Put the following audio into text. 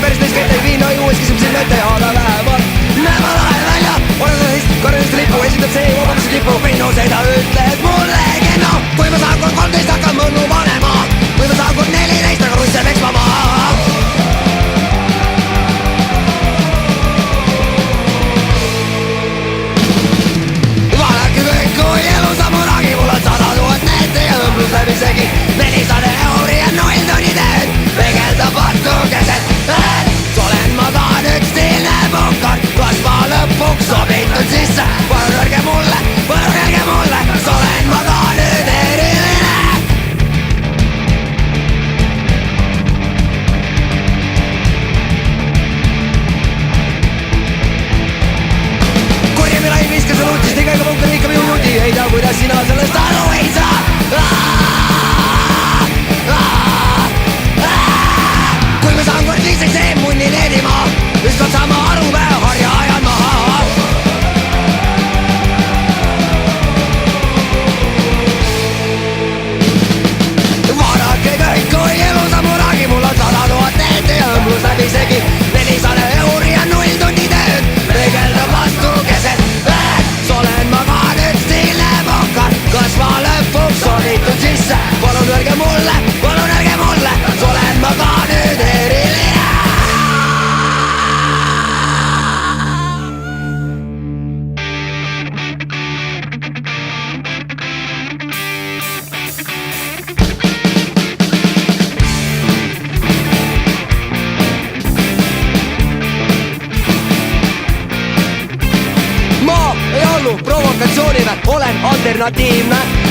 Päris neist kätte ei vii, no juues kisub sinna ette ja ta lähevad näema lahe välja. Olen neist karjast lipu, esitab see vabaduse tipu. Minnused ta ütled mulle kenno, kui ma saan kord 13 hakkab mõnnu panema. Kui ma saan kord 14 aga russe peksma maha. Vaadake kõik, kui elus on mu ragi. Mul on 100 000 nette ja õmblus läbi segi. 400 euri ja 0 tonni teed peegeldab vastu keset. Olen ma ka nüüd stiilne punkar, kas ma lõpuks sobitun sisse? Palun öelge mulle, olen ma ka nüüd eriline. Kurjemi lai viska sa luutist, igaga punkar ikka minu juudi. Ei tea, kuidas sina sellest aru ei saa. Kui ma saan kord lihtsalt see munni leedima, viskad sama arupäe harja ajan maha. Vaadake kõik, kui elus on mu ragi. Mul on 100 000 nette ja õmblus läbi segi. 400 euri ja 0 tonni tööd peegeldab vastu keset. Olen ma ka nüüd stiilne punkar, kas ma lõpuks sobitun sisse? Palun öelge mulle, olen ma ka nüüd eriline. Ma ei allu provokatsioonile, olen alternatiivne.